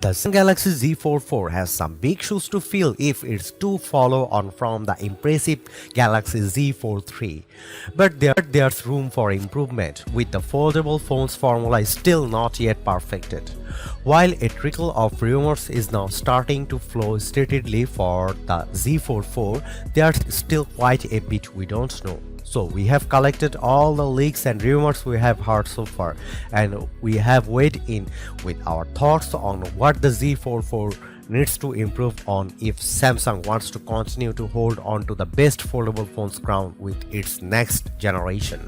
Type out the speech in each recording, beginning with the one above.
The Samsung Galaxy Z44 has some big shoes to fill if it's to follow on from the impressive Galaxy Z43. But there's room for improvement, with the foldable phone's formula still not yet perfected. While a trickle of rumors is now starting to flow steadily for the Z44, there's still quite a bit we don't know. So we have collected all the leaks and rumors we have heard so far, and we have weighed in with our thoughts on what the Z44 needs to improve on if Samsung wants to continue to hold on to the best foldable phones crown with its next generation.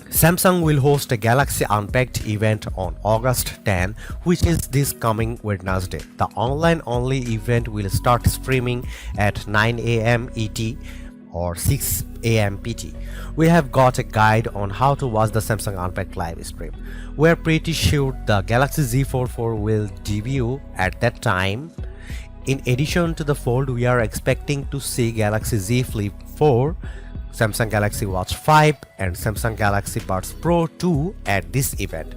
Samsung will host a Galaxy Unpacked event on August 10, which is this coming Wednesday. The online-only event will start streaming at 9 a.m. ET or 6 a.m. PT. We have got a guide on how to watch the Samsung Unpacked live stream. We're pretty sure the Galaxy Z44 will debut at that time. In addition to the Fold, we are expecting to see Galaxy Z Flip 4, Samsung Galaxy Watch 5 and Samsung Galaxy Buds Pro 2 at this event.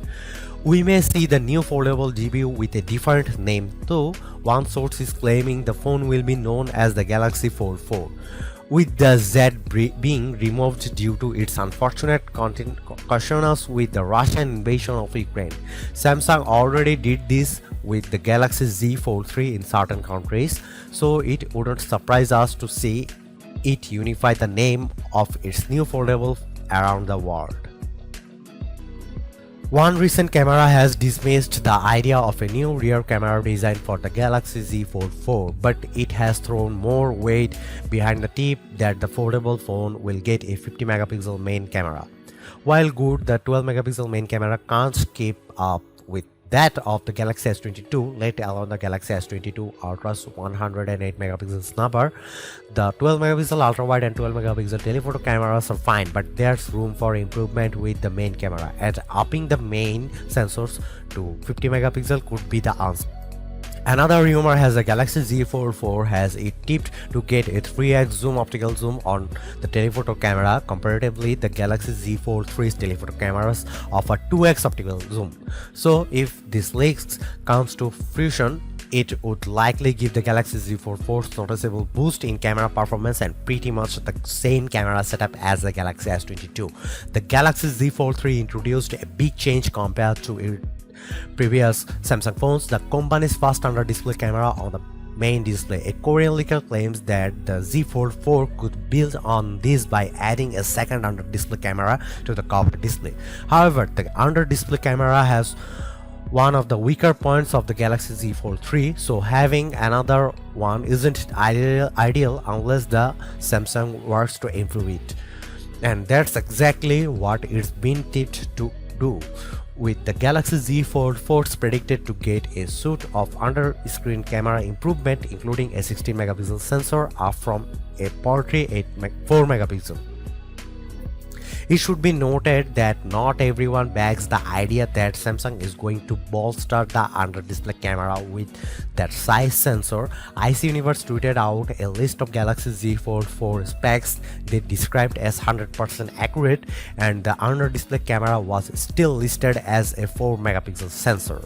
We may see the new foldable debut with a different name though. One source is claiming the phone will be known as the Galaxy Fold 4, with the Z being removed due to its unfortunate connections with the Russian invasion of Ukraine. Samsung already did this with the Galaxy Z Fold 3 in certain countries, so it wouldn't surprise us to see it unify the name of its new foldable around the world. One recent camera has dismissed the idea of a new rear camera design for the Galaxy Z Fold 4, but it has thrown more weight behind the tip that the foldable phone will get a 50 megapixel main camera. While good, the 12 megapixel main camera can't keep up with that of the Galaxy S22, let alone the Galaxy S22 Ultra's 108 megapixel snubber. The 12 megapixel ultra wide and 12 megapixel telephoto cameras are fine, but there's room for improvement with the main camera, and upping the main sensors to 50 megapixel could be the answer. Another rumor has the Galaxy Z44 has it tipped to get a 3x zoom optical zoom on the telephoto camera. Comparatively, the Galaxy Z43's telephoto cameras offer 2x optical zoom. So if this leaks comes to fruition, it would likely give the Galaxy Z44 noticeable boost in camera performance and pretty much the same camera setup as the Galaxy S22. The Galaxy Z43 introduced a big change compared to previous Samsung phones: the company's first under-display camera on the main display. A Korean leaker claims that the Z44 could build on this by adding a second under-display camera to the curved display. However, the under-display camera has one of the weaker points of the Galaxy Z43, so having another one isn't ideal unless the Samsung works to improve it. And that's exactly what it's been tipped to do, with the Galaxy Z44 predicted to get a suite of under-screen camera improvement, including a 16 megapixel sensor up from a paltry 4 megapixel. It should be noted that not everyone backs the idea that Samsung is going to bolster the under-display camera with that size sensor. IC Universe tweeted out a list of Galaxy Z44 specs they described as 100% accurate, and the under-display camera was still listed as a 4 megapixel sensor.